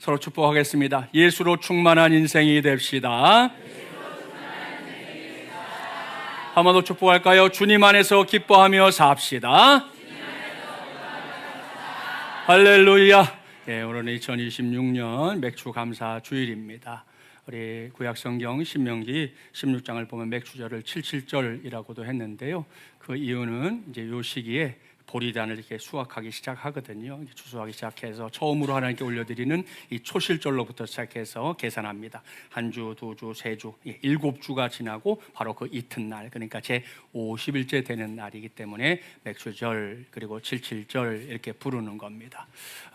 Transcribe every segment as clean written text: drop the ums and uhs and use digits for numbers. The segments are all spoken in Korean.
서로 축복하겠습니다. 예수로 충만한 인생이 됩시다. 한 번 더 축복할까요? 주님 안에서 기뻐하며 삽시다. 할렐루야. 오늘은 2026년 맥주 감사 주일입니다. 우리 구약성경 신명기 16장을 보면 맥주절을 77절이라고도 했는데요. 그 이유는 이제 요 시기에 보리단을 이렇게 수확하기 시작하거든요. 추수하기 시작해서 처음으로 하나님께 올려드리는 이 초실절로부터 시작해서 계산합니다. 한 주, 두 주, 세 주, 7주가 지나고 바로 그 이튿날, 그러니까 제 50일째 되는 날이기 때문에 맥주절 그리고 77절 이렇게 부르는 겁니다.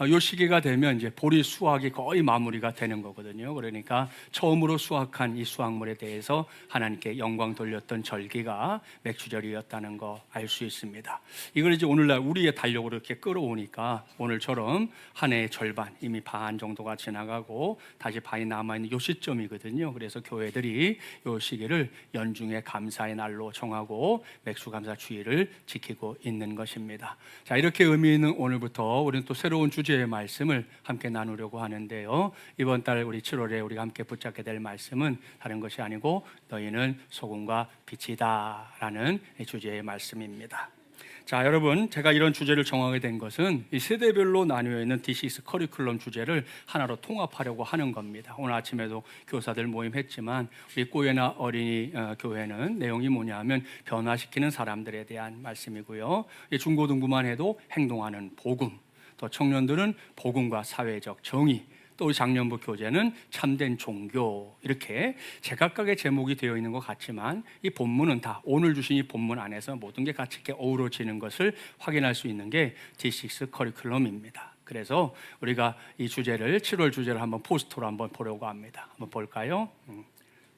이 시기가 되면 이제 보리 수확이 거의 마무리가 되는 거거든요. 그러니까 처음으로 수확한 이 수확물에 대해서 하나님께 영광 돌렸던 절기가 맥주절이었다는 거 알 수 있습니다. 이걸 이제 오늘날 우리의 달력으로 이렇게 끌어오니까 오늘처럼 한 해의 절반, 이미 반 정도가 지나가고 다시 반이 남아있는 요 시점이거든요. 그래서 교회들이 요 시기를 연중의 감사의 날로 정하고 맥주감사 주일을 지키고 있는 것입니다. 자, 이렇게 의미 있는 오늘부터 우리는 또 새로운 주제의 말씀을 함께 나누려고 하는데요. 이번 달 우리 7월에 우리가 함께 붙잡게 될 말씀은 다른 것이 아니고 너희는 소금과 빛이다 라는 주제의 말씀입니다. 자, 여러분, 제가 이런 주제를 정하게 된 것은 이 세대별로 나뉘어 있는 D6 커리큘럼 주제를 하나로 통합하려고 하는 겁니다. 오늘 아침에도 교사들 모임했지만 우리 꼬예나 어린이 교회는 내용이 뭐냐면 변화시키는 사람들에 대한 말씀이고요. 중고등부만 해도 행동하는 복음, 또 청년들은 복음과 사회적 정의, 또 우리 작년부 교재는 참된 종교, 이렇게 제각각의 제목이 되어 있는 것 같지만 이 본문은 다 오늘 주신 이 본문 안에서 모든 게 같이 이렇게 어우러지는 것을 확인할 수 있는 게 D6 커리큘럼입니다. 그래서 우리가 이 주제를 7월 주제를 한번 포스터로 한번 보려고 합니다. 한번 볼까요?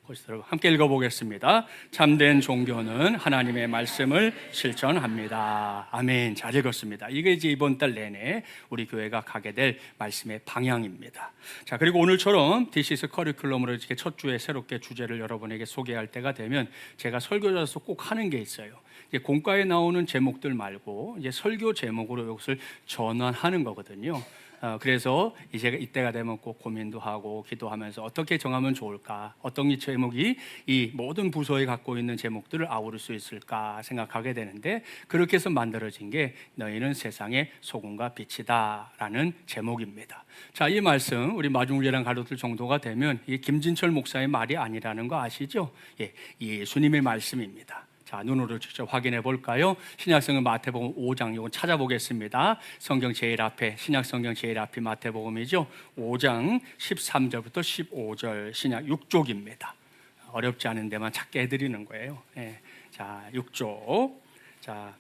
포스터로 함께 읽어보겠습니다. 참된 종교는 하나님의 말씀을 실천합니다. 아멘. 잘 읽었습니다. 이게 이제 이번 달 내내 우리 교회가 가게 될 말씀의 방향입니다. 자, 그리고 오늘처럼 D6 커리큘럼으로 이렇게 첫 주에 새롭게 주제를 여러분에게 소개할 때가 되면 제가 설교자로서 꼭 하는 게 있어요. 이제 공과에 나오는 제목들 말고 이제 설교 제목으로 이것을 전환하는 거거든요. 그래서 이제 이때가 되면 꼭 고민도 하고 기도하면서 어떻게 정하면 좋을까, 어떤 이 제목이 이 모든 부서에 갖고 있는 제목들을 아우를 수 있을까 생각하게 되는데, 그렇게 해서 만들어진 게 너희는 세상의 소금과 빛이다 라는 제목입니다. 자, 이 말씀 우리 마중물이랑 가로들 정도가 되면 이 김진철 목사의 말이 아니라는 거 아시죠? 예수님의 말씀입니다. 자, 눈으로 직접 확인해 볼까요? 신약성경 마태복음 5장, 이건 찾아보겠습니다. 성경 제일 앞에, 신약성경 제일 앞이 마태복음이죠. 5장 13절부터 15절 신약 6쪽입니다. 어렵지 않은 데만 찾게 해드리는 거예요. 자, 6쪽. 자,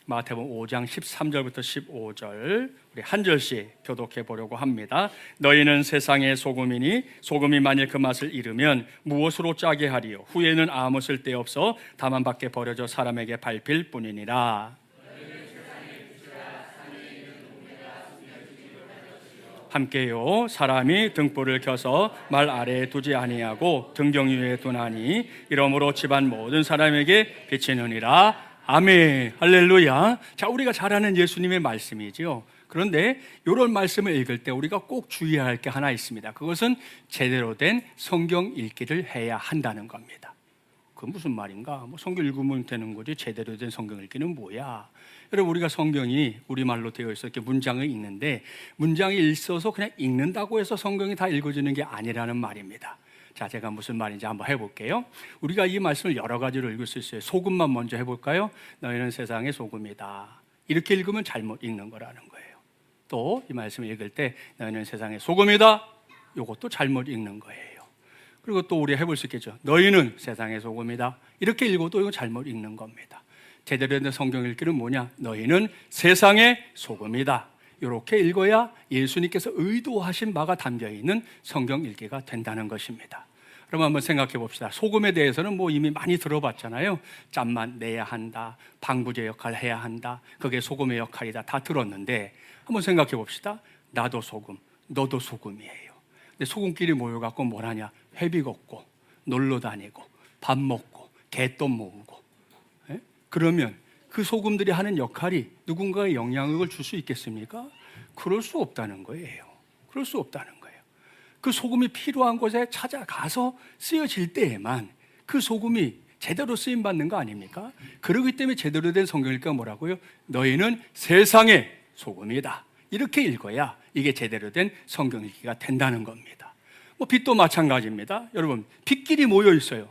마태복음 5장 13절부터 15절 우리 한 절씩 교독해 보려고 합니다. 너희는 세상의 소금이니 소금이 만일 그 맛을 잃으면 무엇으로 짜게 하리요? 후에는 아무 쓸데없어 다만 밖에 버려져 사람에게 밟힐 뿐이니라. 함께요. 사람이 등불을 켜서 말 아래에 두지 아니하고 등경 위에 두나니 이러므로 집안 모든 사람에게 비치느니라. 아멘. 할렐루야. 자, 우리가 잘 아는 예수님의 말씀이죠. 그런데 이런 말씀을 읽을 때 우리가 꼭 주의해야 할 게 하나 있습니다. 그것은 제대로 된 성경 읽기를 해야 한다는 겁니다. 그건 무슨 말인가? 성경 읽으면 되는 거지 제대로 된 성경 읽기는 뭐야? 여러분, 우리가 성경이 우리말로 되어 있어 이렇게 문장을 읽는데 문장이 있어서 그냥 읽는다고 해서 성경이 다 읽어지는 게 아니라는 말입니다. 자, 제가 무슨 말인지 한번 해볼게요. 우리가 이 말씀을 여러 가지로 읽을 수 있어요. 소금만 먼저 해볼까요? 너희는 세상의 소금이다. 이렇게 읽으면 잘못 읽는 거라는 거예요. 또 이 말씀을 읽을 때 너희는 세상의 소금이다. 이것도 잘못 읽는 거예요. 그리고 또 우리 해볼 수 있겠죠. 너희는 세상의 소금이다. 이렇게 읽어도 이거 잘못 읽는 겁니다. 제대로 된 성경 읽기는 뭐냐? 너희는 세상의 소금이다. 이렇게 읽어야 예수님께서 의도하신 바가 담겨있는 성경 읽기가 된다는 것입니다. 그럼 한번 생각해 봅시다. 소금에 대해서는 이미 많이 들어봤잖아요. 짠맛 내야 한다, 방부제 역할을 해야 한다, 그게 소금의 역할이다, 다 들었는데 한번 생각해 봅시다. 나도 소금, 너도 소금이에요. 근데 소금끼리 모여갖고 뭘 하냐? 회비 걷고 놀러 다니고 밥 먹고 개똥 모으고. 그러면 그 소금들이 하는 역할이 누군가의 영향력을 줄 수 있겠습니까? 그럴 수 없다는 거예요. 그럴 수 없다는 거예요. 그 소금이 필요한 곳에 찾아가서 쓰여질 때에만 그 소금이 제대로 쓰임받는 거 아닙니까? 그렇기 때문에 제대로 된 성경 읽기가 뭐라고요? 너희는 세상의 소금이다. 이렇게 읽어야 이게 제대로 된 성경 읽기가 된다는 겁니다. 빛도 마찬가지입니다. 여러분, 빛끼리 모여 있어요.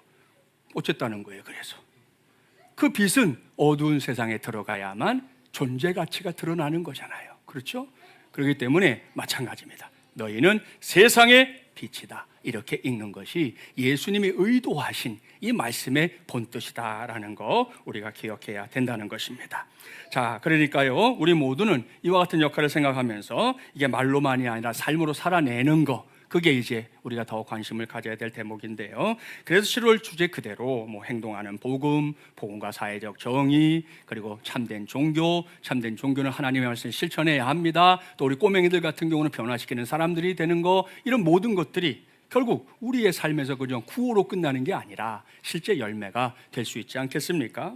어쨌다는 거예요. 그래서 그 빛은 어두운 세상에 들어가야만 존재 가치가 드러나는 거잖아요. 그렇죠? 그렇기 때문에 마찬가지입니다. 너희는 세상의 빛이다. 이렇게 읽는 것이 예수님이 의도하신 이 말씀의 본뜻이다라는 거 우리가 기억해야 된다는 것입니다. 자, 그러니까요, 우리 모두는 이와 같은 역할을 생각하면서 이게 말로만이 아니라 삶으로 살아내는 거, 그게 이제 우리가 더 관심을 가져야 될 대목인데요. 그래서 7월 주제 그대로 행동하는 복음, 복음과 사회적 정의, 그리고 참된 종교, 참된 종교는 하나님의 말씀을 실천해야 합니다. 또 우리 꼬맹이들 같은 경우는 변화시키는 사람들이 되는 거, 이런 모든 것들이 결국 우리의 삶에서 그냥 구호로 끝나는 게 아니라 실제 열매가 될 수 있지 않겠습니까?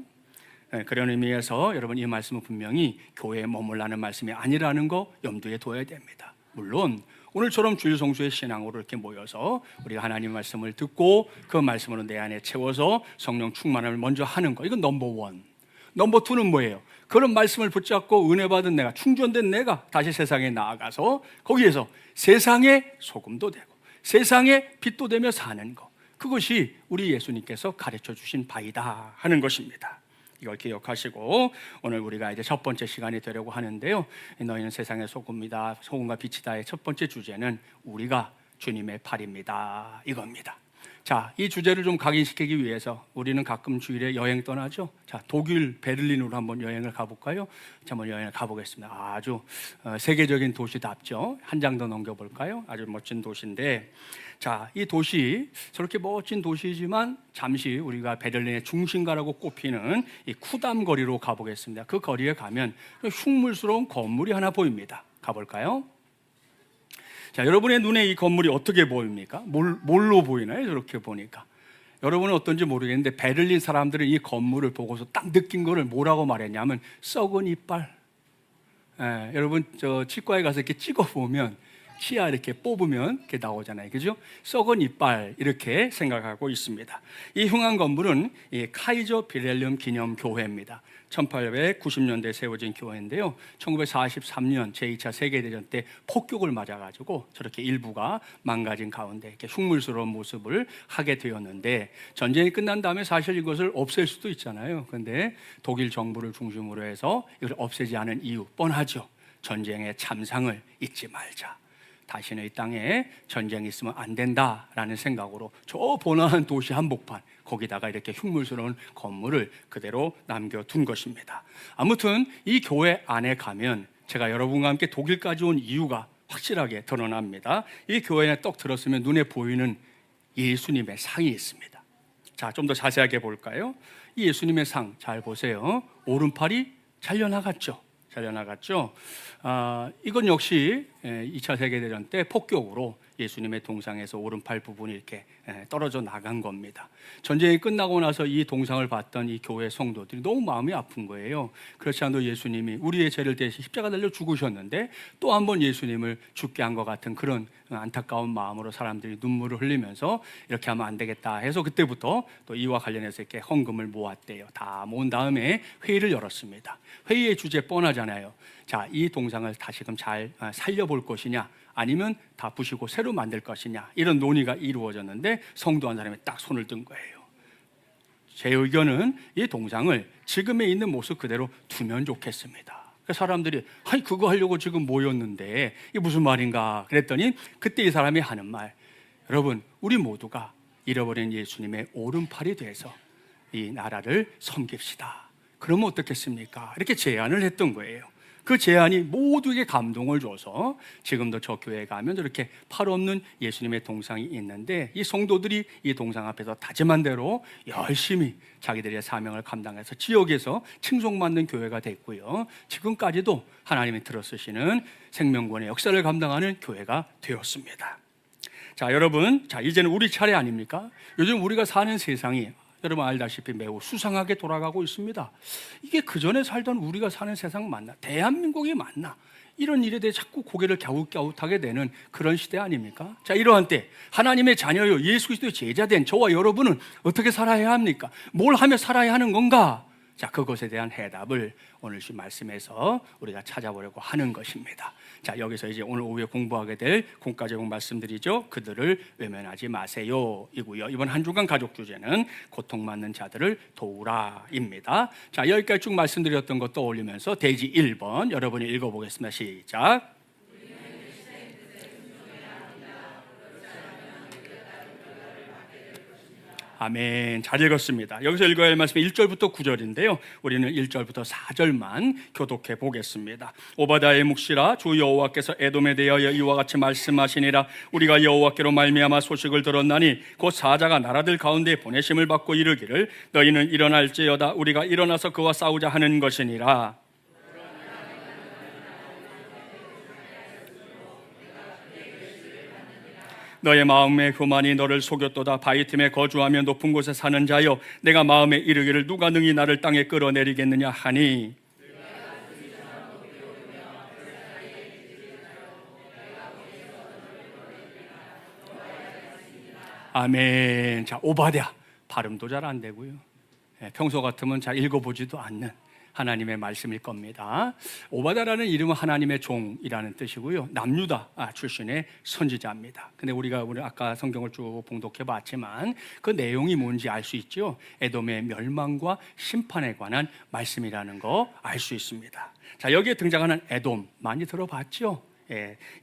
그런 의미에서 여러분, 이 말씀은 분명히 교회에 머물라는 말씀이 아니라는 거 염두에 둬야 됩니다. 물론 오늘처럼 주일 성수의 신앙으로 이렇게 모여서 우리가 하나님 말씀을 듣고 그 말씀으로 내 안에 채워서 성령 충만을 먼저 하는 거, 이건 넘버 원. 넘버 투는 뭐예요? 그런 말씀을 붙잡고 은혜 받은 내가, 충전된 내가 다시 세상에 나아가서 거기에서 세상의 소금도 되고 세상의 빛도 되며 사는 것, 그것이 우리 예수님께서 가르쳐 주신 바이다 하는 것입니다. 이걸 기억하시고 오늘 우리가 이제 첫 번째 시간이 되려고 하는데요. 너희는 세상의 소금이다, 소금과 빛이다의 첫 번째 주제는 우리가 주님의 팔입니다, 이겁니다. 자, 이 주제를 좀 각인시키기 위해서 우리는 가끔 주일에 여행 떠나죠. 자, 독일 베를린으로 한번 여행을 가볼까요? 자, 한번 여행을 가보겠습니다. 아주 세계적인 도시답죠. 한 장 더 넘겨볼까요? 아주 멋진 도시인데, 자, 이 도시, 저렇게 멋진 도시이지만 잠시 우리가 베를린의 중심가라고 꼽히는 이 쿠담 거리로 가보겠습니다. 그 거리에 가면 흉물스러운 건물이 하나 보입니다. 가볼까요? 자, 여러분의 눈에 이 건물이 어떻게 보입니까? 뭘로 보이나요? 저렇게 보니까. 여러분은 어떤지 모르겠는데 베를린 사람들은 이 건물을 보고서 딱 느낀 거를 뭐라고 말했냐면 썩은 이빨. 여러분 저 치과에 가서 이렇게 찍어보면 치아 이렇게 뽑으면 이렇게 나오잖아요, 그죠? 썩은 이빨, 이렇게 생각하고 있습니다. 이 흉한 건물은 이 카이저 빌헬름 기념교회입니다. 1890년대에 세워진 교회인데요, 1943년 제2차 세계대전 때 폭격을 맞아가지고 저렇게 일부가 망가진 가운데 이렇게 흉물스러운 모습을 하게 되었는데, 전쟁이 끝난 다음에 사실 이것을 없앨 수도 있잖아요. 그런데 독일 정부를 중심으로 해서 이걸 없애지 않은 이유 뻔하죠. 전쟁의 참상을 잊지 말자, 다시는 이 땅에 전쟁이 있으면 안 된다라는 생각으로 저 번화한 도시 한복판, 거기다가 이렇게 흉물스러운 건물을 그대로 남겨둔 것입니다. 아무튼 이 교회 안에 가면 제가 여러분과 함께 독일까지 온 이유가 확실하게 드러납니다. 이 교회에 떡 들었으면 눈에 보이는 예수님의 상이 있습니다. 자, 좀 더 자세하게 볼까요? 이 예수님의 상 잘 보세요. 오른팔이 잘려나갔죠. 이건 역시 2차 세계대전 때 폭격으로 예수님의 동상에서 오른팔 부분이 이렇게 떨어져 나간 겁니다. 전쟁이 끝나고 나서 이 동상을 봤던 이 교회 성도들이 너무 마음이 아픈 거예요. 그렇지 않아도 예수님이 우리의 죄를 대신 십자가 달려 죽으셨는데 또 한 번 예수님을 죽게 한 것 같은 그런 안타까운 마음으로 사람들이 눈물을 흘리면서 이렇게 하면 안 되겠다 해서 그때부터 또 이와 관련해서 이렇게 헌금을 모았대요. 다 모은 다음에 회의를 열었습니다. 회의의 주제 뻔하잖아요. 자, 이 동상을 다시금 잘 살려볼 것이냐, 아니면 다 부시고 새로 만들 것이냐, 이런 논의가 이루어졌는데 성도 한 사람이 딱 손을 든 거예요. 제 의견은 이 동상을 지금에 있는 모습 그대로 두면 좋겠습니다. 사람들이 아니 그거 하려고 지금 모였는데 이게 무슨 말인가 그랬더니 그때 이 사람이 하는 말, 여러분 우리 모두가 잃어버린 예수님의 오른팔이 돼서 이 나라를 섬깁시다. 그러면 어떻겠습니까? 이렇게 제안을 했던 거예요. 그 제안이 모두에게 감동을 줘서 지금도 저 교회에 가면 저렇게 팔 없는 예수님의 동상이 있는데 이 성도들이 이 동상 앞에서 다짐한 대로 열심히 자기들의 사명을 감당해서 지역에서 칭송받는 교회가 됐고요, 지금까지도 하나님이 들어쓰시는 생명권의 역사를 감당하는 교회가 되었습니다. 자, 여러분, 자 이제는 우리 차례 아닙니까? 요즘 우리가 사는 세상이 여러분 알다시피 매우 수상하게 돌아가고 있습니다. 이게 그전에 살던 우리가 사는 세상 맞나? 대한민국이 맞나? 이런 일에 대해 자꾸 고개를 갸웃갸웃하게 되는 그런 시대 아닙니까? 자, 이러한 때 하나님의 자녀요, 예수 그리스도의 제자된 저와 여러분은 어떻게 살아야 합니까? 뭘 하며 살아야 하는 건가? 자, 그것에 대한 해답을 오늘 주 말씀에서 우리가 찾아보려고 하는 것입니다. 자, 여기서 이제 오늘 오후에 공부하게 될 공과 제목 말씀드리죠. 그들을 외면하지 마세요 이고요. 이번 한 주간 가족 주제는 고통받는 자들을 도우라입니다. 자, 여기까지 쭉 말씀드렸던 것 떠올리면서 대지 1번 여러분이 읽어보겠습니다. 시작. 아멘. 잘 읽었습니다. 여기서 읽어야 할 말씀이 1절부터 9절인데요. 우리는 1절부터 4절만 교독해 보겠습니다. 오바댜의 묵시라, 주 여호와께서 에돔에 대하여 이와 같이 말씀하시니라. 우리가 여호와께로 말미암아 소식을 들었나니 곧 사자가 나라들 가운데 보내심을 받고 이르기를 너희는 일어날지어다 우리가 일어나서 그와 싸우자 하는 것이니라. 너의 마음의 교만이 너를 속였도다. 바위 틈에 거주하며 높은 곳에 사는 자여, 내가 마음에 이르기를 누가 능히 나를 땅에 끌어내리겠느냐 하니. 아멘. 자, 오바댜 발음도 잘 안 되고요. 평소 같으면 잘 읽어보지도 않는 하나님의 말씀일 겁니다. 오바댜라는 이름은 하나님의 종이라는 뜻이고요. 남유다 출신의 선지자입니다. 근데 우리가 아까 성경을 쭉 봉독해 봤지만 그 내용이 뭔지 알 수 있죠. 에돔의 멸망과 심판에 관한 말씀이라는 거 알 수 있습니다. 자, 여기에 등장하는 에돔 많이 들어봤죠?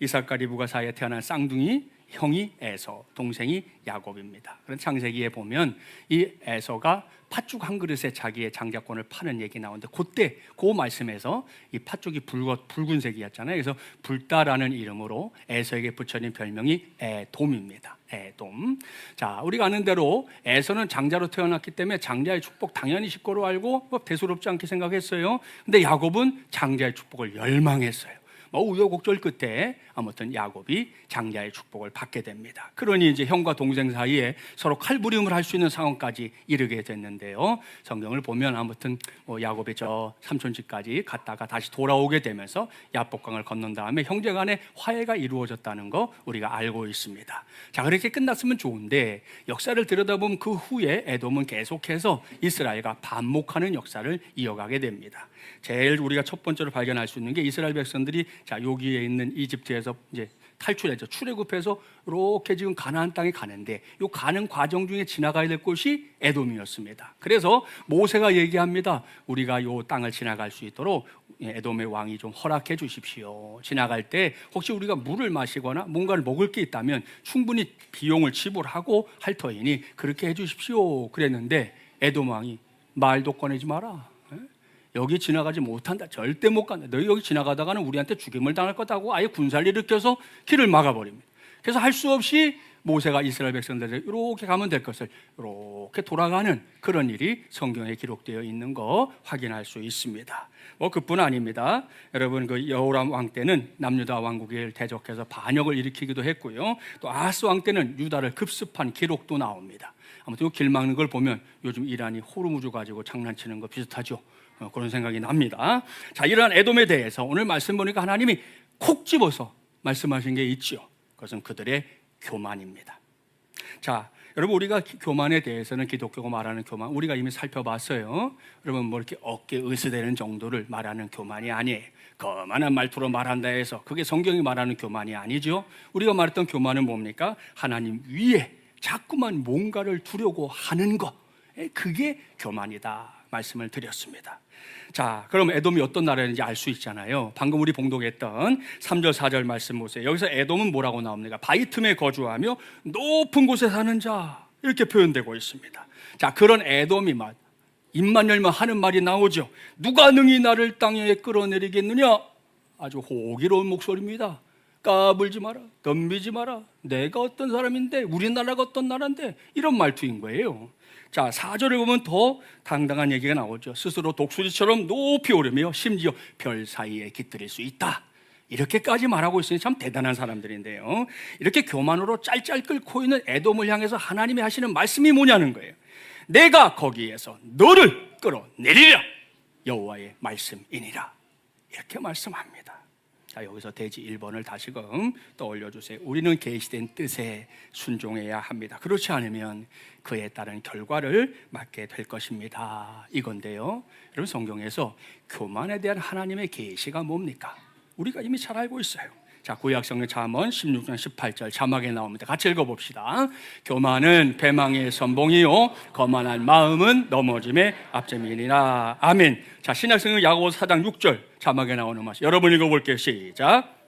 이삭과 리브가 사이에 태어난 쌍둥이 형이 에서, 동생이 야곱입니다. 그런데 창세기에 보면 이 에서가 팥죽 한 그릇에 자기의 장자권을 파는 얘기 나오는데 그때 그 말씀에서 이 팥죽이 붉은색이었잖아요. 그래서 불다라는 이름으로 에서에게 붙여진 별명이 에돔입니다. 에돔. 자, 우리가 아는 대로 에서는 장자로 태어났기 때문에 장자의 축복 당연히 식고로 알고 대수롭지 않게 생각했어요. 근데 야곱은 장자의 축복을 열망했어요. 우여곡절 끝에 아무튼 야곱이 장자의 축복을 받게 됩니다. 그러니 이제 형과 동생 사이에 서로 칼부림을 할 수 있는 상황까지 이르게 됐는데요. 성경을 보면 아무튼 야곱이 저 삼촌 집까지 갔다가 다시 돌아오게 되면서 야복강을 건넌 다음에 형제간에 화해가 이루어졌다는 거 우리가 알고 있습니다. 자, 그렇게 끝났으면 좋은데 역사를 들여다보면 그 후에 에돔은 계속해서 이스라엘과 반목하는 역사를 이어가게 됩니다. 제일 우리가 첫 번째로 발견할 수 있는 게 이스라엘 백성들이 자, 여기에 있는 이집트에서 이제 탈출해서 출애굽해서 이렇게 지금 가나안 땅에 가는데 이 가는 과정 중에 지나가야 될 곳이 에돔이었습니다. 그래서 모세가 얘기합니다. 우리가 이 땅을 지나갈 수 있도록 에돔의 왕이 좀 허락해 주십시오. 지나갈 때 혹시 우리가 물을 마시거나 뭔가를 먹을 게 있다면 충분히 비용을 지불하고 할 터이니 그렇게 해 주십시오. 그랬는데 에돔 왕이 말도 꺼내지 마라. 여기 지나가지 못한다. 절대 못 간다. 너희 여기 지나가다가는 우리한테 죽임을 당할 거다고 아예 군사를 일으켜서 길을 막아버립니다. 그래서 할 수 없이 모세가 이스라엘 백성들에게 이렇게 가면 될 것을 이렇게 돌아가는 그런 일이 성경에 기록되어 있는 거 확인할 수 있습니다. 그뿐 아닙니다. 여러분, 그 여호람 왕 때는 남유다 왕국을 대적해서 반역을 일으키기도 했고요. 또 아하스 왕 때는 유다를 급습한 기록도 나옵니다. 아무튼 이 길 막는 걸 보면 요즘 이란이 호르무즈 가지고 장난치는 거 비슷하죠. 그런 생각이 납니다. 자, 이러한 에돔에 대해서 오늘 말씀 보니까 하나님이 콕 집어서 말씀하신 게 있죠. 그것은 그들의 교만입니다. 자, 여러분, 우리가 교만에 대해서는 기독교가 말하는 교만 우리가 이미 살펴봤어요. 여러분, 뭐 이렇게 어깨 으스대는 정도를 말하는 교만이 아니에요. 거만한 말투로 말한다 해서 그게 성경이 말하는 교만이 아니죠. 우리가 말했던 교만은 뭡니까? 하나님 위에 자꾸만 뭔가를 두려고 하는 것, 그게 교만이다 말씀을 드렸습니다. 자, 그럼 에돔이 어떤 나라인지 알 수 있잖아요. 방금 우리 봉독했던 3절 4절 말씀 보세요. 여기서 에돔은 뭐라고 나옵니까? 바위 틈에 거주하며 높은 곳에 사는 자, 이렇게 표현되고 있습니다. 자, 그런 에돔이 입만 열면 하는 말이 나오죠. 누가 능히 나를 땅에 끌어내리겠느냐? 아주 호기로운 목소리입니다. 까불지 마라, 덤비지 마라, 내가 어떤 사람인데, 우리나라가 어떤 나라인데, 이런 말투인 거예요. 자, 4절에 보면 더 당당한 얘기가 나오죠. 스스로 독수리처럼 높이 오르며 심지어 별 사이에 깃들일 수 있다. 이렇게까지 말하고 있으니 참 대단한 사람들인데요. 이렇게 교만으로 짤짤 끓고 있는 에돔을 향해서 하나님이 하시는 말씀이 뭐냐는 거예요. 내가 거기에서 너를 끌어내리라. 여호와의 말씀이니라. 이렇게 말씀합니다. 자, 여기서 대지 1번을 다시금 떠올려 주세요. 우리는 계시된 뜻에 순종해야 합니다. 그렇지 않으면 그에 따른 결과를 맞게 될 것입니다. 이건데요, 여러분, 성경에서 교만에 대한 하나님의 계시가 뭡니까? 우리가 이미 잘 알고 있어요. 자, 구약성경 잠언 16장 18절 자막에 나옵니다. 같이 읽어봅시다. 교만은 배망의 선봉이요 거만한 마음은 넘어짐의 앞점이니라. 아멘. 자, 신약성경 야고보서 4장 6절 자막에 나오는 말씀 여러분 읽어볼게요. 시작.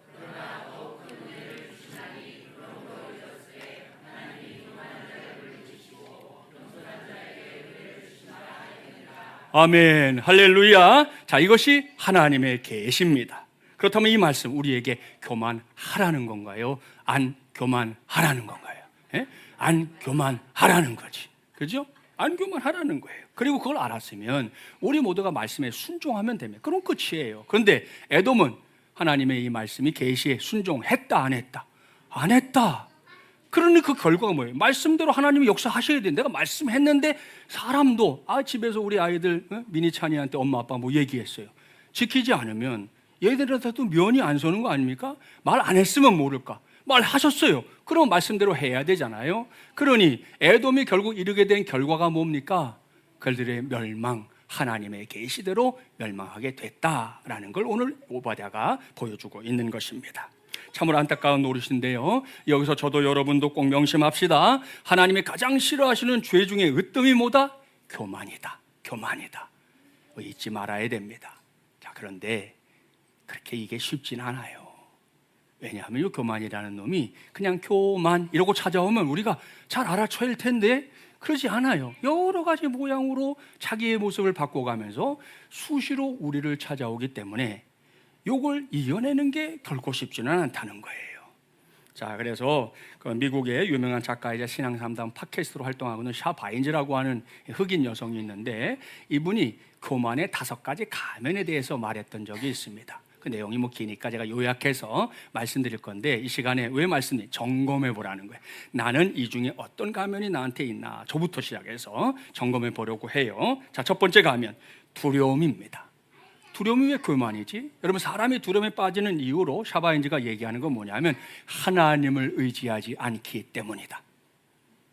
아멘. 할렐루야. 자, 이것이 하나님의 계시입니다. 그렇다면 이 말씀 우리에게 교만하라는 건가요? 안 교만하라는 건가요? 예? 안 교만하라는 거지. 그죠? 안 교만하라는 거예요. 그리고 그걸 알았으면 우리 모두가 말씀에 순종하면 됩니다. 그럼 끝이에요. 그런데 에돔은 하나님의 이 말씀이 계시에 순종했다, 안 했다? 안 했다. 그러니 그 결과가 뭐예요? 말씀대로 하나님이 역사하셔야 돼. 내가 말씀했는데 사람도 집에서 우리 아이들 미니찬이한테 엄마 아빠 뭐 얘기했어요. 지키지 않으면 얘들한테도 면이 안 서는 거 아닙니까? 말 안 했으면 모를까? 말하셨어요. 그럼 말씀대로 해야 되잖아요. 그러니 에돔이 결국 이르게 된 결과가 뭡니까? 그들의 멸망, 하나님의 계시대로 멸망하게 됐다라는 걸 오늘 오바댜가 보여주고 있는 것입니다. 참으로 안타까운 노릇인데요, 여기서 저도 여러분도 꼭 명심합시다. 하나님이 가장 싫어하시는 죄 중에 으뜸이 뭐다? 교만이다. 교만이다. 잊지 말아야 됩니다. 자, 그런데 그렇게 이게 쉽진 않아요. 왜냐하면 이 교만이라는 놈이 그냥 교만 이러고 찾아오면 우리가 잘 알아차릴 텐데 그러지 않아요. 여러 가지 모양으로 자기의 모습을 바꿔가면서 수시로 우리를 찾아오기 때문에 이걸 이겨내는 게 결코 쉽지는 않다는 거예요. 자, 그래서 그 미국의 유명한 작가이자 신앙상담 팟캐스트로 활동하고 있는 샤 바인즈라고 하는 흑인 여성이 있는데 이분이 교만의 5가지 가면에 대해서 말했던 적이 있습니다. 그 내용이 뭐 기니까 제가 요약해서 말씀드릴 건데 이 시간에 왜 말씀드리? 점검해 보라는 거예요. 나는 이 중에 어떤 가면이 나한테 있나? 저부터 시작해서 점검해 보려고 해요. 자, 첫 번째 가면 두려움입니다. 두려움이 왜 교만이지? 여러분, 사람이 두려움에 빠지는 이유로 샤바인즈가 얘기하는 건 뭐냐면 하나님을 의지하지 않기 때문이다.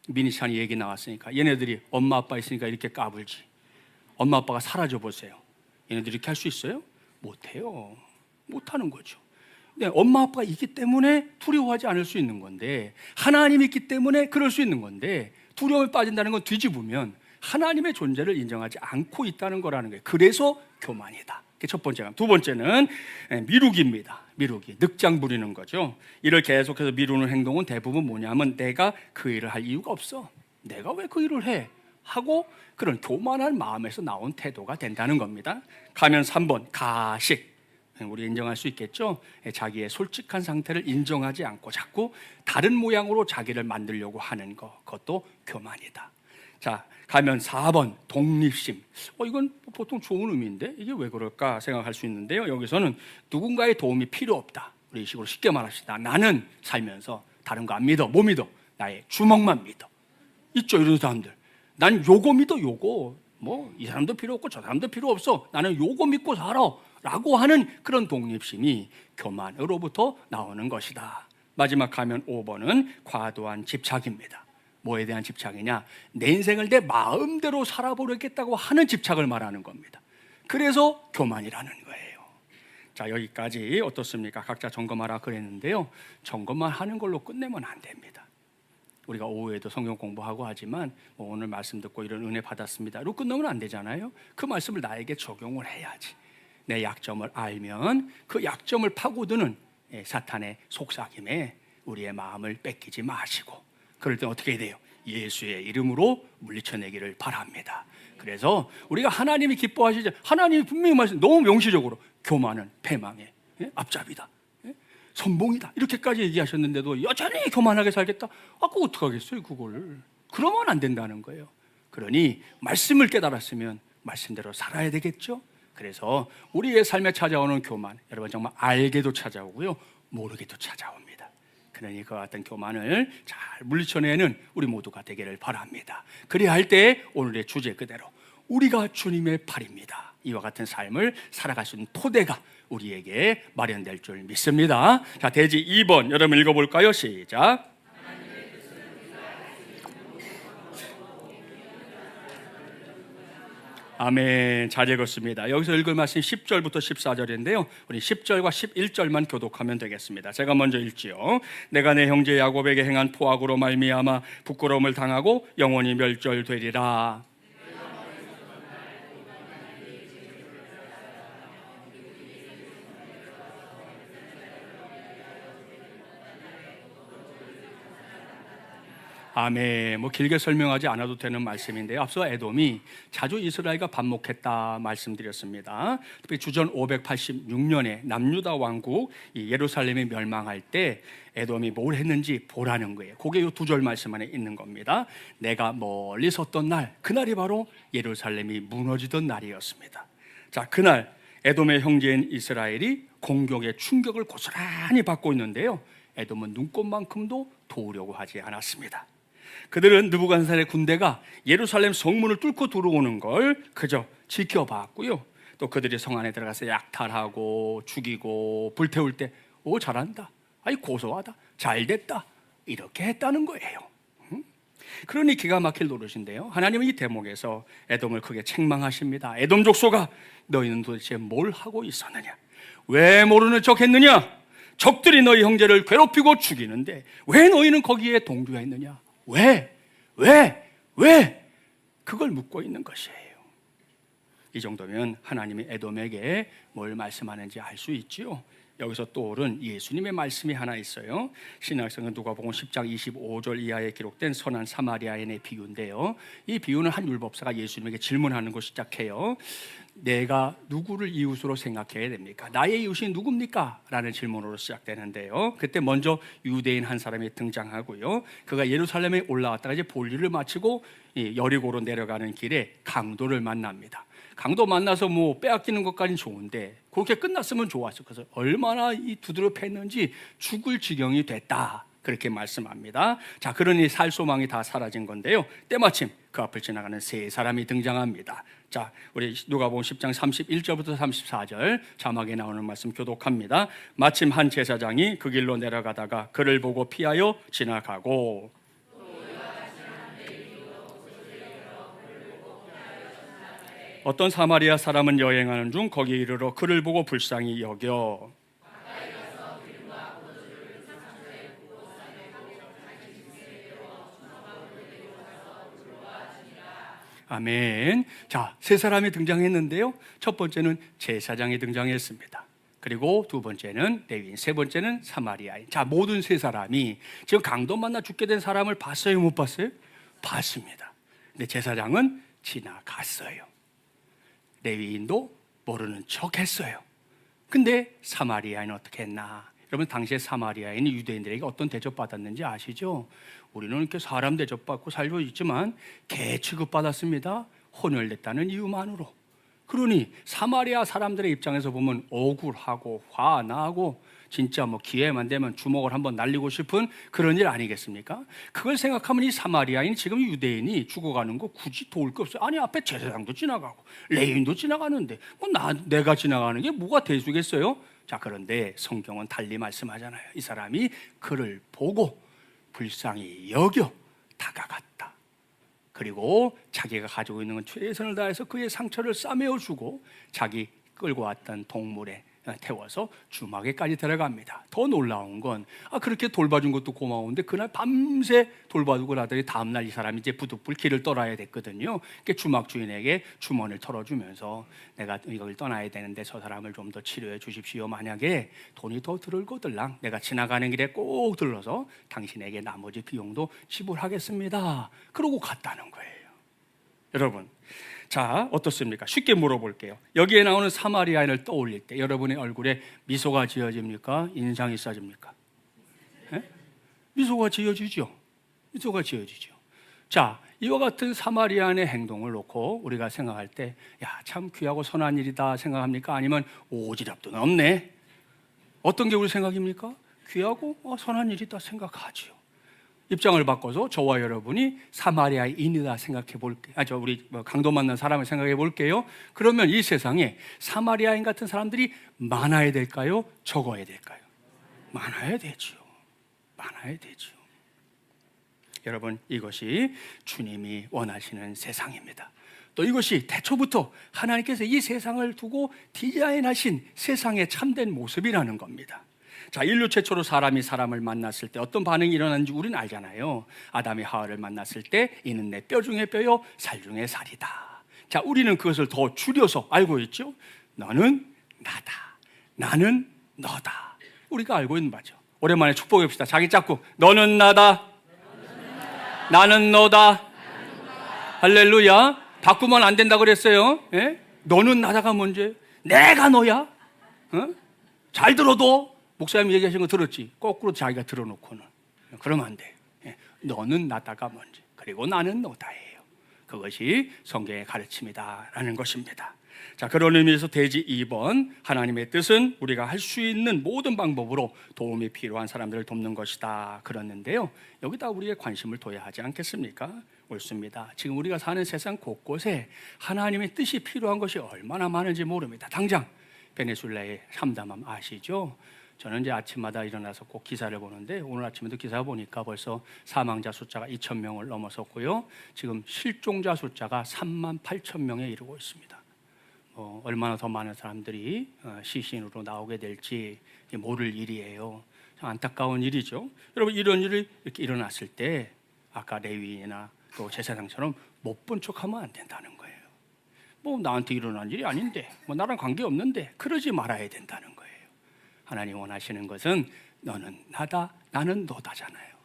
미니찬이 얘기 나왔으니까 얘네들이 엄마 아빠 있으니까 이렇게 까불지. 엄마 아빠가 사라져 보세요. 얘네들이 이렇게 할 수 있어요? 못해요. 못하는 거죠. 근데 엄마 아빠가 있기 때문에 두려워하지 않을 수 있는 건데 하나님이 있기 때문에 그럴 수 있는 건데 두려움에 빠진다는 건 뒤집으면 하나님의 존재를 인정하지 않고 있다는 거라는 거예요. 그래서 교만이다. 그게 첫 번째가. 두 번째는 미루기입니다. 미루기, 늑장 부리는 거죠. 이를 계속해서 미루는 행동은 대부분 뭐냐면 내가 그 일을 할 이유가 없어. 내가 왜 그 일을 해? 하고 그런 교만한 마음에서 나온 태도가 된다는 겁니다. 가면 3번 가식. 우리 인정할 수 있겠죠? 자기의 솔직한 상태를 인정하지 않고 자꾸 다른 모양으로 자기를 만들려고 하는 것, 그것도 교만이다. 자, 가면 4번 독립심. 이건 보통 좋은 의미인데 이게 왜 그럴까 생각할 수 있는데요. 여기서는 누군가의 도움이 필요 없다. 우리 식으로 쉽게 말합시다. 나는 살면서 다른 거 안 믿어. 뭐 믿어? 나의 주먹만 믿어. 있죠, 이런 사람들. 난 요거 믿어, 요거. 뭐 이 사람도 필요 없고 저 사람도 필요 없어. 나는 요거 믿고 살아. 라고 하는 그런 독립심이 교만으로부터 나오는 것이다. 마지막 가면 5번은 과도한 집착입니다. 뭐에 대한 집착이냐? 내 인생을 내 마음대로 살아보겠다고 하는 집착을 말하는 겁니다. 그래서 교만이라는 거예요. 자, 여기까지 어떻습니까? 각자 점검하라 그랬는데요, 점검만 하는 걸로 끝내면 안 됩니다. 우리가 오후에도 성경 공부하고 하지만 오늘 말씀 듣고 이런 은혜 받았습니다 로 끝나면 안 되잖아요. 그 말씀을 나에게 적용을 해야지. 내 약점을 알면 그 약점을 파고드는 사탄의 속삭임에 우리의 마음을 뺏기지 마시고, 그럴 때 어떻게 해야 돼요? 예수의 이름으로 물리쳐내기를 바랍니다. 그래서 우리가 하나님이 기뻐하시지, 하나님이 분명히 말씀 너무 명시적으로 교만은 패망의 앞잡이다, 선봉이다 이렇게까지 얘기하셨는데도 여전히 교만하게 살겠다? 그거 어떡하겠어요? 그걸 그러면 안 된다는 거예요. 그러니 말씀을 깨달았으면 말씀대로 살아야 되겠죠. 그래서 우리의 삶에 찾아오는 교만, 여러분 정말 알게도 찾아오고요, 모르게도 찾아옵니다. 그러니 그 같은 교만을 잘 물리쳐내는 우리 모두가 되기를 바랍니다. 그래야 할 때 오늘의 주제 그대로 우리가 주님의 팔입니다. 이와 같은 삶을 살아갈 수 있는 토대가 우리에게 마련될 줄 믿습니다. 자, 대지 2번 여러분 읽어볼까요? 시작. 아멘. 잘 읽었습니다. 여기서 읽을 말씀 10절부터 14절인데요. 우리 10절과 11절만 교독하면 되겠습니다. 제가 먼저 읽지요. 내가 내 형제 야곱에게 행한 포악으로 말미암아 부끄러움을 당하고 영원히 멸절되리라. 아멘. 뭐 길게 설명하지 않아도 되는 말씀인데요. 앞서 에돔이 자주 이스라엘과 반목했다 말씀드렸습니다. 특히 주전 586년에 남유다 왕국 예루살렘이 멸망할 때 에돔이 뭘 했는지 보라는 거예요. 그게 이 두 절 말씀 안에 있는 겁니다. 내가 멀리 섰던 날, 그날이 바로 예루살렘이 무너지던 날이었습니다. 자, 그날 에돔의 형제인 이스라엘이 공격의 충격을 고스란히 받고 있는데요. 에돔은 눈꽃만큼도 도우려고 하지 않았습니다. 그들은 느부갓네살의 군대가 예루살렘 성문을 뚫고 들어오는 걸 그저 지켜봤고요. 또 그들이 성 안에 들어가서 약탈하고 죽이고 불태울 때 오, 잘한다, 아이 고소하다, 잘됐다, 이렇게 했다는 거예요. 그러니 기가 막힐 노릇인데요. 하나님은 이 대목에서 에돔을 크게 책망하십니다. 에돔 족속아, 너희는 도대체 뭘 하고 있었느냐? 왜 모르는 척 했느냐? 적들이 너희 형제를 괴롭히고 죽이는데 왜 너희는 거기에 동조했느냐? 왜? 그걸 묻고 있는 것이에요. 이 정도면 하나님이 에돔에게 뭘 말씀하는지 알 수 있지요. 여기서 떠오른 예수님의 말씀이 하나 있어요. 신약성경 누가복음 10장 25절 이하에 기록된 선한 사마리아인의 비유인데요. 이 비유는 한 율법사가 예수님에게 질문하는 거 시작해요. 내가 누구를 이웃으로 생각해야 됩니까? 나의 이웃이 누굽니까? 라는 질문으로 시작되는데요. 그때 먼저 유대인 한 사람이 등장하고요. 그가 예루살렘에 올라왔다가 이제 볼일을 마치고 여리고로 내려가는 길에 강도를 만납니다. 강도 만나서 뭐 빼앗기는 것까지는 좋은데 그렇게 끝났으면 좋았어. 그래서 얼마나 이 두드려 팼는지 죽을 지경이 됐다, 그렇게 말씀합니다. 자, 그러니 살 소망이 다 사라진 건데요. 때마침 그 앞을 지나가는 세 사람이 등장합니다. 자, 우리 누가복음 10장 31절부터 34절 자막에 나오는 말씀 교독합니다. 마침 한 제사장이 그 길로 내려가다가 그를 보고 피하여 지나가고, 어떤 사마리아 사람은 여행하는 중 거기에 이르러 그를 보고 불쌍히 여겨 아멘. 자, 세 사람이 등장했는데요. 첫 번째는 제사장이 등장했습니다. 그리고 두 번째는 레위인, 세 번째는 사마리아인. 자, 모든 세 사람이 지금 강도 만나 죽게 된 사람을 봤어요, 못 봤어요? 봤습니다. 근데 제사장은 지나갔어요. 레위인도 모르는 척 했어요. 근데 사마리아인은 어떻게 했나? 여러분, 당시에 사마리아인이 유대인들에게 어떤 대접받았는지 아시죠? 우리는 이렇게 사람 대접받고 살고 있지만 개 취급받았습니다. 혼혈됐다는 이유만으로. 그러니 사마리아 사람들의 입장에서 보면 억울하고 화나고 진짜 뭐 기회만 되면 주먹을 한번 날리고 싶은 그런 일 아니겠습니까? 그걸 생각하면 이 사마리아인, 지금 유대인이 죽어가는 거 굳이 도울 게 없어요. 아니, 앞에 제사장도 지나가고 레위인도 지나가는데 뭐 내가 지나가는 게 뭐가 대수겠어요? 자, 그런데 성경은 달리 말씀하잖아요. 이 사람이 그를 보고 불쌍히 여겨 다가갔다. 그리고 자기가 가지고 있는 건 최선을 다해서 그의 상처를 싸매어주고 자기 끌고 왔던 동물에 태워서 주막에까지 데려갑니다. 더 놀라운 건 그렇게 돌봐준 것도 고마운데 그날 밤새 돌봐주고 나더니 다음날 이 사람이 이제 부득불 길을 떠나야 됐거든요. 그러니까 주막 주인에게 주머니를 털어주면서 내가 이걸 떠나야 되는데 저 사람을 좀 더 치료해 주십시오. 만약에 돈이 더 들을거들랑 내가 지나가는 길에 꼭 들러서 당신에게 나머지 비용도 지불하겠습니다. 그러고 갔다는 거예요. 여러분, 자, 어떻습니까? 쉽게 물어볼게요. 여기에 나오는 사마리아인을 떠올릴 때 여러분의 얼굴에 미소가 지어집니까? 인상이 써집니까? 네? 미소가 지어지죠. 미소가 지어지죠. 자, 이와 같은 사마리아인의 행동을 놓고 우리가 생각할 때 야, 참 귀하고 선한 일이다 생각합니까? 아니면 오지랖도 없네? 어떤 게 우리 생각입니까? 귀하고 선한 일이다 생각하지요. 입장을 바꿔서 저와 여러분이 사마리아인이다 생각해 볼게요. 우리 강도 만난 사람을 생각해 볼게요. 그러면 이 세상에 사마리아인 같은 사람들이 많아야 될까요? 적어야 될까요? 많아야 되죠. 많아야 되죠. 여러분, 이것이 주님이 원하시는 세상입니다. 또 이것이 태초부터 하나님께서 이 세상을 두고 디자인하신 세상의 참된 모습이라는 겁니다. 자, 인류 최초로 사람이 사람을 만났을 때 어떤 반응이 일어났는지 우리는 알잖아요. 아담이 하와를 만났을 때 이는 내 뼈 중에 뼈요 살 중에 살이다. 자, 우리는 그것을 더 줄여서 알고 있죠. 너는 나다, 나는 너다. 우리가 알고 있는 바죠. 오랜만에 축복해 봅시다. 자기 짝꿍, 너는 나다, 나는 너다. 할렐루야. 바꾸면 안 된다 그랬어요. 예? 너는 나다가 뭔지, 내가 너야. 잘 들어도 목사님 얘기하신 거 들었지? 거꾸로 자기가 들어놓고는 그러면 안 돼. 예. 너는 나다가 뭔지, 그리고 나는 너다예요. 그것이 성경의 가르침이다라는 것입니다. 자, 그런 의미에서 대지 2번, 하나님의 뜻은 우리가 할 수 있는 모든 방법으로 도움이 필요한 사람들을 돕는 것이다 그랬는데요. 여기다 우리의 관심을 둬야 하지 않겠습니까? 옳습니다. 지금 우리가 사는 세상 곳곳에 하나님의 뜻이 필요한 것이 얼마나 많은지 모릅니다. 당장 베네수엘라의 참담함 아시죠? 저는 이제 아침마다 일어나서 꼭 기사를 보는데 오늘 아침에도 기사 보니까 벌써 사망자 숫자가 2,000명을 넘어섰고요. 지금 실종자 숫자가 38,000명에 이르고 있습니다. 얼마나 더 많은 사람들이 시신으로 나오게 될지 모를 일이에요. 안타까운 일이죠. 여러분, 이런 일이 이렇게 일어났을 때 아까 레위인이나 또 제사장처럼 못 본 척하면 안 된다는 거예요. 나한테 일어난 일이 아닌데, 나랑 관계 없는데, 그러지 말아야 된다는 거예요. 하나님 원하시는 것은 너는 나다, 나는 너다잖아요.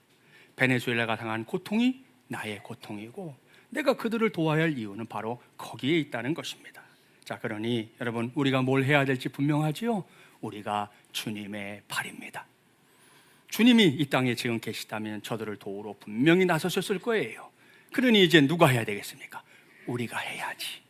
베네수엘라가 당한 고통이 나의 고통이고 내가 그들을 도와야 할 이유는 바로 거기에 있다는 것입니다. 자, 그러니 여러분, 우리가 뭘 해야 될지 분명하지요? 우리가 주님의 팔입니다. 주님이 이 땅에 지금 계시다면 저들을 도우러 분명히 나서셨을 거예요. 그러니 이제 누가 해야 되겠습니까? 우리가 해야지.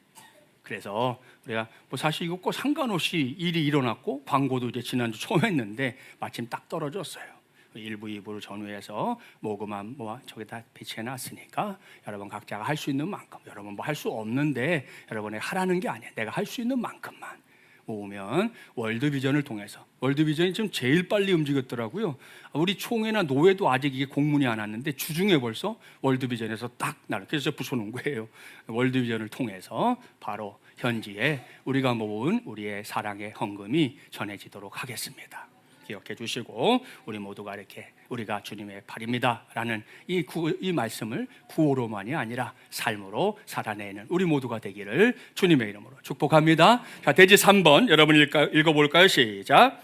그래서 우리가 사실 이거 꼭 상관없이 일이 일어났고 광고도 이제 지난주 처음 했는데 마침 딱 떨어졌어요. 1부, 2부를 전후해서 모금함 저기다 배치해놨으니까 여러분 각자가 할 수 있는 만큼, 여러분 할 수 없는데 여러분이 하라는 게 아니에요. 내가 할 수 있는 만큼만 모으면 월드비전을 통해서, 월드비전이 지금 제일 빨리 움직였더라고요. 우리 총회나 노회도 아직 이게 공문이 안 왔는데 주중에 벌써 월드비전에서 딱 나를 그래서 붙여놓은 거예요. 월드비전을 통해서 바로 현지에 우리가 모은 우리의 사랑의 헌금이 전해지도록 하겠습니다. 기억해 주시고 우리 모두가 이렇게 우리가 주님의 팔입니다 라는 이 말씀을 구호로만이 아니라 삶으로 살아내는 우리 모두가 되기를 주님의 이름으로 축복합니다. 자, 대지 3번 여러분 읽어볼까요? 시작.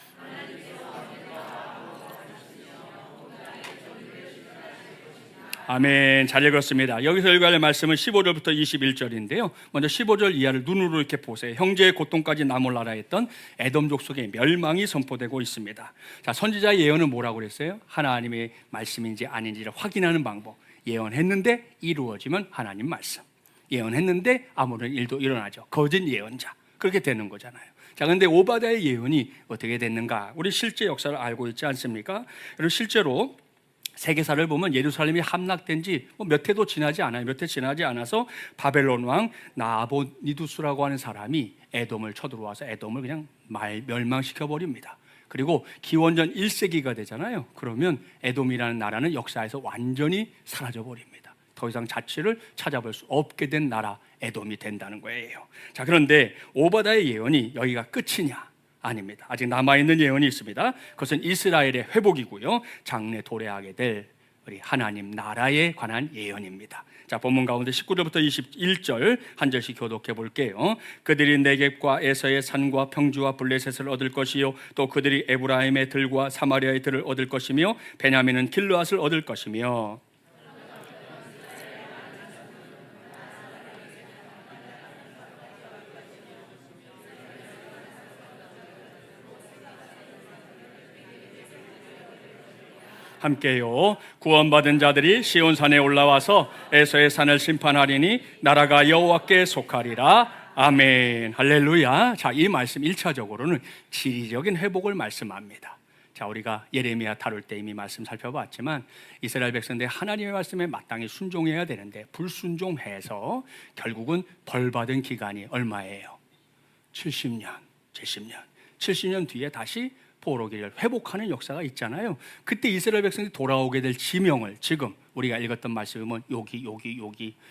아멘. 잘 읽었습니다. 여기서 읽어야 할 말씀은 15절부터 21절인데요. 먼저 15절 이하를 눈으로 이렇게 보세요. 형제의 고통까지 나몰라라 했던 에돔 족속의 멸망이 선포되고 있습니다. 자, 선지자의 예언은 뭐라고 그랬어요? 하나님의 말씀인지 아닌지를 확인하는 방법. 예언했는데 이루어지면 하나님 말씀. 예언했는데 아무런 일도 일어나죠. 거짓 예언자. 그렇게 되는 거잖아요. 자, 근데 오바댜의 예언이 어떻게 됐는가? 우리 실제 역사를 알고 있지 않습니까? 그리고 실제로 세계사를 보면 예루살렘이 함락된 지 몇 해도 지나지 않아요. 몇 해 지나지 않아서 바벨론 왕 나보니두스라고 하는 사람이 에돔을 쳐들어와서 에돔을 그냥 멸망시켜 버립니다. 그리고 기원전 1세기가 되잖아요. 그러면 에돔이라는 나라는 역사에서 완전히 사라져 버립니다. 더 이상 자취를 찾아볼 수 없게 된 나라 에돔이 된다는 거예요. 자, 그런데 오바댜의 예언이 여기가 끝이냐? 아닙니다. 아직 남아있는 예언이 있습니다. 그것은 이스라엘의 회복이고요, 장래 도래하게 될 우리 하나님 나라에 관한 예언입니다. 자, 본문 가운데 19절부터 21절 한 절씩 교독해 볼게요. 그들이 네겝과 에서의 산과 평지와 블레셋을 얻을 것이요, 또 그들이 에브라임의 들과 사마리아의 들을 얻을 것이며 베냐민은 길르앗을 얻을 것이며. 함께요. 구원받은 자들이 시온산에 올라와서 에서의 산을 심판하리니 나라가 여호와께 속하리라. 아멘. 할렐루야. 자, 이 말씀 1차적으로는 지리적인 회복을 말씀합니다. 자, 우리가 예레미야 다룰 때 이미 말씀 살펴봤지만 이스라엘 백성들 하나님의 말씀에 마땅히 순종해야 되는데 불순종해서 결국은 벌받은 기간이 얼마예요? 70년, 70년. 70년 뒤에 다시 포로기를 회복하는 역사가 있잖아요. 그때 이스라엘 백성들이 돌아오게 될 지명을 지금 우리가 읽었던 말씀은 여기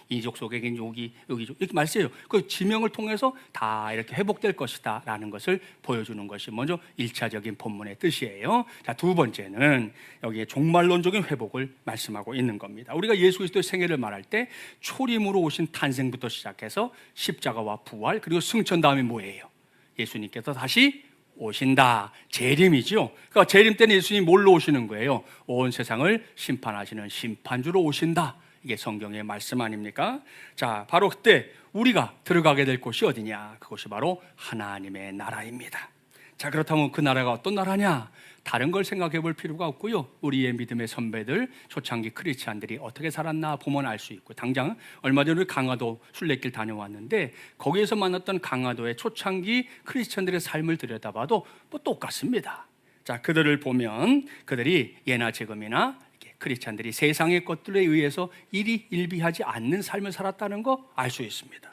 이족 속에겐 여기 이렇게 말씀해요. 그 지명을 통해서 다 이렇게 회복될 것이다 라는 것을 보여주는 것이 먼저 1차적인 본문의 뜻이에요. 자, 두 번째는 여기에 종말론적인 회복을 말씀하고 있는 겁니다. 우리가 예수 그리스도의 생애를 말할 때 초림으로 오신 탄생부터 시작해서 십자가와 부활 그리고 승천 다음에 뭐예요? 예수님께서 다시 오신다. 재림이죠. 그러니까 재림 때는 예수님이 뭘로 오시는 거예요? 온 세상을 심판하시는 심판주로 오신다. 이게 성경의 말씀 아닙니까? 자, 바로 그때 우리가 들어가게 될 곳이 어디냐? 그것이 바로 하나님의 나라입니다. 자, 그렇다면 그 나라가 어떤 나라냐? 다른 걸 생각해 볼 필요가 없고요. 우리의 믿음의 선배들, 초창기 크리스찬들이 어떻게 살았나 보면 알 수 있고, 당장 얼마 전에 강화도 순례길 다녀왔는데 거기에서 만났던 강화도의 초창기 크리스찬들의 삶을 들여다봐도 뭐 똑같습니다. 자, 그들을 보면 그들이 예나 지금이나 크리스찬들이 세상의 것들에 의해서 일희일비하지 않는 삶을 살았다는 거 알 수 있습니다.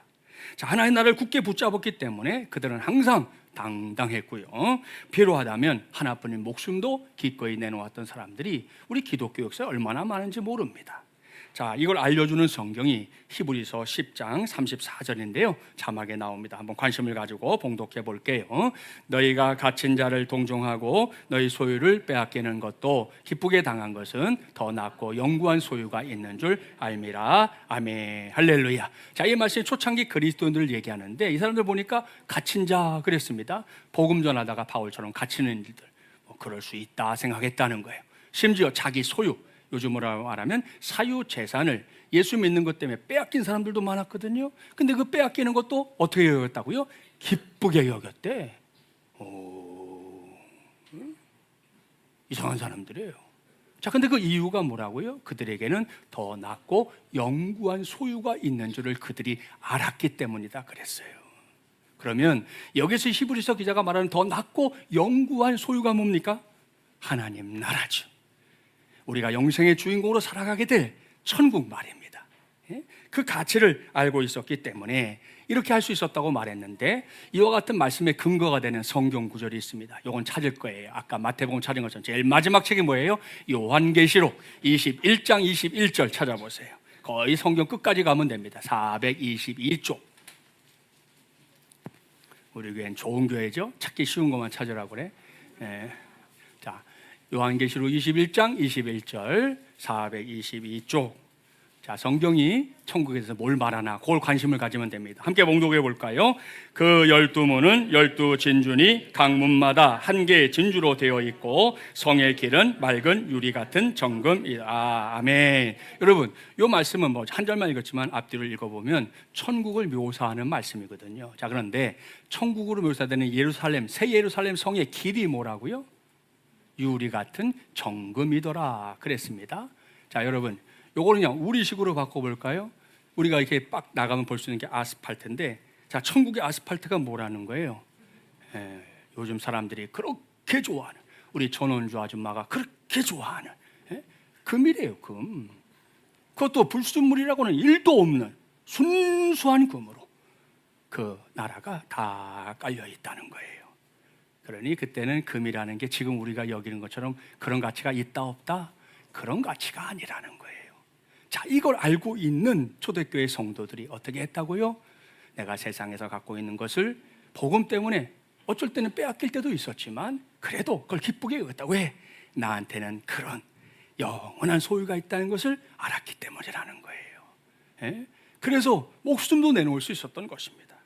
자, 하나의 나라를 굳게 붙잡았기 때문에 그들은 항상 당당했고요. 필요하다면 하나뿐인 목숨도 기꺼이 내놓았던 사람들이 우리 기독교 역사에 얼마나 많은지 모릅니다. 자, 이걸 알려주는 성경이 히브리서 10장 34절인데요. 자막에 나옵니다. 한번 관심을 가지고 봉독해 볼게요. 너희가 갇힌 자를 동정하고 너희 소유를 빼앗기는 것도 기쁘게 당한 것은 더 낫고 영구한 소유가 있는 줄 알미라. 아멘. 할렐루야. 자, 이 말씀이 초창기 그리스도인들을 얘기하는데 이 사람들 보니까 갇힌 자 그랬습니다. 복음 전하다가 바울처럼 갇히는 일들 그럴 수 있다 생각했다는 거예요. 심지어 자기 소유, 요즘으로 말하면 사유재산을 예수 믿는 것 때문에 빼앗긴 사람들도 많았거든요. 근데 그 빼앗기는 것도 어떻게 여겼다고요? 기쁘게 여겼대. 이상한 사람들이에요. 자, 근데 그 이유가 뭐라고요? 그들에게는 더 낫고 영구한 소유가 있는 줄을 그들이 알았기 때문이다 그랬어요. 그러면 여기서 히브리서 기자가 말하는 더 낫고 영구한 소유가 뭡니까? 하나님 나라죠. 우리가 영생의 주인공으로 살아가게 될 천국 말입니다. 그 가치를 알고 있었기 때문에 이렇게 할 수 있었다고 말했는데 이와 같은 말씀의 근거가 되는 성경 구절이 있습니다. 이건 찾을 거예요. 아까 마태복음 찾은 것처럼 제일 마지막 책이 뭐예요? 요한계시록 21장 21절 찾아보세요. 거의 성경 끝까지 가면 됩니다. 422쪽. 우리 교회는 좋은 교회죠. 찾기 쉬운 것만 찾으라고 그래. 자, 요한계시록 21장 21절 422쪽. 자, 성경이 천국에서 뭘 말하나 그걸 관심을 가지면 됩니다. 함께 봉독해 볼까요? 그 12문은 12진주니 각 문마다 한 개의 진주로 되어 있고 성의 길은 맑은 유리 같은 정금이다. 아멘. 여러분, 이 말씀은 뭐 한 절만 읽었지만 앞뒤를 읽어보면 천국을 묘사하는 말씀이거든요. 자, 그런데 천국으로 묘사되는 예루살렘, 새 예루살렘 성의 길이 뭐라고요? 유리 같은 정금이더라 그랬습니다. 자, 여러분, 요거는 그냥 우리식으로 바꿔볼까요? 우리가 이렇게 빡 나가면 볼 수 있는 게 아스팔트인데, 자, 천국의 아스팔트가 뭐라는 거예요? 요즘 사람들이 그렇게 좋아하는, 우리 전원주 아줌마가 그렇게 좋아하는 금이래요. 금. 그것도 불순물이라고는 1도 없는 순수한 금으로 그 나라가 다 깔려 있다는 거예요. 그러니 그때는 금이라는 게 지금 우리가 여기는 것처럼 그런 가치가 있다 없다? 그런 가치가 아니라는 거예요. 자, 이걸 알고 있는 초대교회 성도들이 어떻게 했다고요? 내가 세상에서 갖고 있는 것을 복음 때문에 어쩔 때는 빼앗길 때도 있었지만 그래도 그걸 기쁘게 여겼다. 왜? 나한테는 그런 영원한 소유가 있다는 것을 알았기 때문이라는 거예요. 그래서 목숨도 내놓을 수 있었던 것입니다.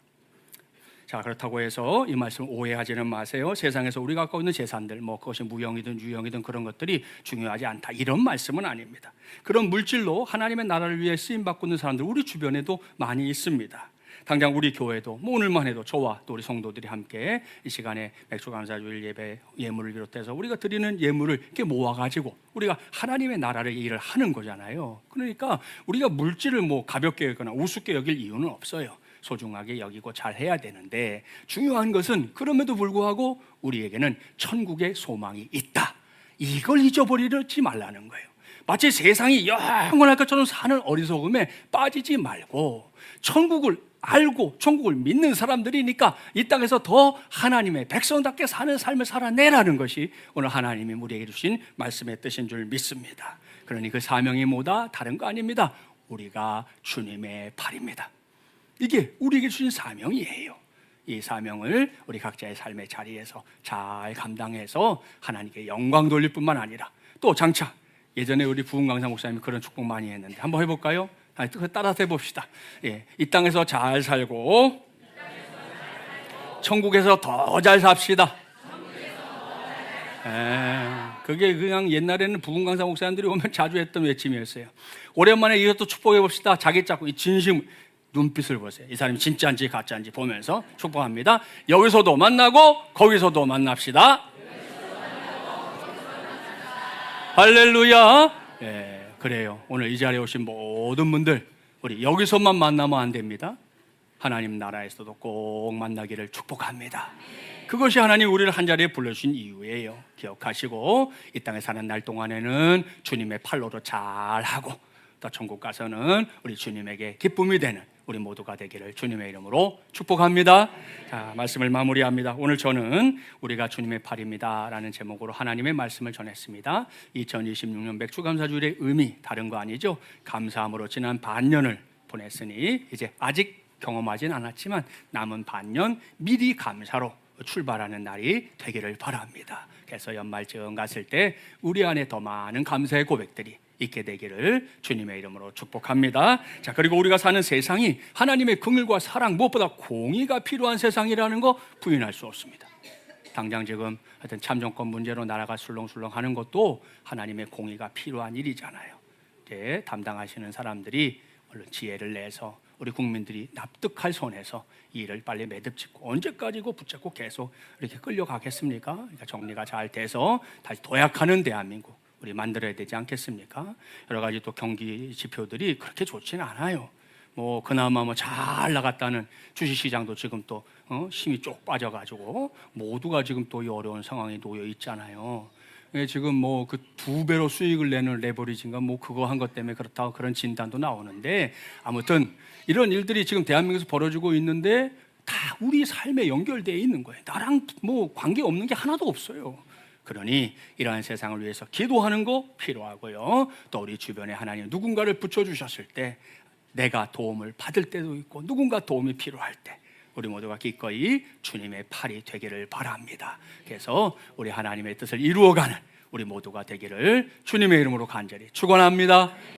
자, 그렇다고 해서 이 말씀 오해하지는 마세요. 세상에서 우리가 갖고 있는 재산들, 뭐 그것이 무형이든 유형이든 그런 것들이 중요하지 않다, 이런 말씀은 아닙니다. 그런 물질로 하나님의 나라를 위해 쓰임받고 있는 사람들 우리 주변에도 많이 있습니다. 당장 우리 교회도 뭐 오늘만 해도 저와 또 우리 성도들이 함께 이 시간에 맥주감사주일 예배 예물을 비롯해서 우리가 드리는 예물을 이렇게 모아가지고 우리가 하나님의 나라를 일을 하는 거잖아요. 그러니까 우리가 물질을 뭐 가볍게 여기거나 우습게 여길 이유는 없어요. 소중하게 여기고 잘 해야 되는데 중요한 것은 그럼에도 불구하고 우리에게는 천국의 소망이 있다. 이걸 잊어버리지 말라는 거예요. 마치 세상이 영원할 것처럼 사는 어리석음에 빠지지 말고 천국을 알고 천국을 믿는 사람들이니까 이 땅에서 더 하나님의 백성답게 사는 삶을 살아내라는 것이 오늘 하나님이 우리에게 주신 말씀의 뜻인 줄 믿습니다. 그러니 그 사명이 뭐다? 다른 거 아닙니다. 우리가 주님의 팔입니다. 이게 우리에게 주신 사명이에요. 이 사명을 우리 각자의 삶의 자리에서 잘 감당해서 하나님께 영광 돌릴 뿐만 아니라 또 장차 예전에 우리 부흥 강사 목사님이 그런 축복 많이 했는데 한번 해볼까요? 따라서 해봅시다. 예, 이 땅에서 잘 살고 천국에서 더 잘 삽시다. 그게 그냥 옛날에는 부흥 강사 목사님들이 오면 자주 했던 외침이었어요. 오랜만에 이것도 축복해 봅시다. 자기 짝고 이 진심 눈빛을 보세요. 이 사람이 진짜인지 가짜인지 보면서 축복합니다. 여기서도 만나고 거기서도 만납시다. 할렐루야. 예, 그래요. 오늘 이 자리에 오신 모든 분들 우리 여기서만 만나면 안 됩니다. 하나님 나라에서도 꼭 만나기를 축복합니다. 그것이 하나님 우리를 한자리에 불러주신 이유예요. 기억하시고 이 땅에 사는 날 동안에는 주님의 팔로로 잘하고 또 천국 가서는 우리 주님에게 기쁨이 되는 우리 모두가 되기를 주님의 이름으로 축복합니다. 자, 말씀을 마무리합니다. 오늘 저는 우리가 주님의 팔입니다 라는 제목으로 하나님의 말씀을 전했습니다. 2026년 맥주감사주일의 의미 다른 거 아니죠? 감사함으로 지난 반년을 보냈으니 이제 아직 경험하진 않았지만 남은 반년 미리 감사로 출발하는 날이 되기를 바랍니다. 그래서 연말쯤 갔을 때 우리 안에 더 많은 감사의 고백들이 있게 되기를 주님의 이름으로 축복합니다. 자, 그리고 우리가 사는 세상이 하나님의 긍휼과 사랑 무엇보다 공의가 필요한 세상이라는 거 부인할 수 없습니다. 당장 지금 하여튼 참정권 문제로 나라가 술렁술렁하는 것도 하나님의 공의가 필요한 일이잖아요. 이제 담당하시는 사람들이 얼른 지혜를 내서 우리 국민들이 납득할 선에서 이 일을 빨리 매듭짓고 언제까지고 붙잡고 계속 이렇게 끌려가겠습니까? 그러니까 정리가 잘 돼서 다시 도약하는 대한민국 우리 만들어야 되지 않겠습니까? 여러 가지 또 경기 지표들이 그렇게 좋지는 않아요. 뭐 그나마 뭐 잘 나갔다는 주식시장도 지금 또 힘이 쪽 빠져가지고 모두가 지금 또 이 어려운 상황에 놓여 있잖아요. 지금 뭐 그 2배로 수익을 내는 레버리지인가 뭐 그거 한 것 때문에 그렇다고 그런 진단도 나오는데 아무튼 이런 일들이 지금 대한민국에서 벌어지고 있는데 다 우리 삶에 연결되어 있는 거예요. 나랑 뭐 관계 없는 게 하나도 없어요. 그러니 이러한 세상을 위해서 기도하는 거 필요하고요. 또 우리 주변에 하나님 누군가를 붙여주셨을 때 내가 도움을 받을 때도 있고 누군가 도움이 필요할 때 우리 모두가 기꺼이 주님의 팔이 되기를 바랍니다. 그래서 우리 하나님의 뜻을 이루어가는 우리 모두가 되기를 주님의 이름으로 간절히 축원합니다.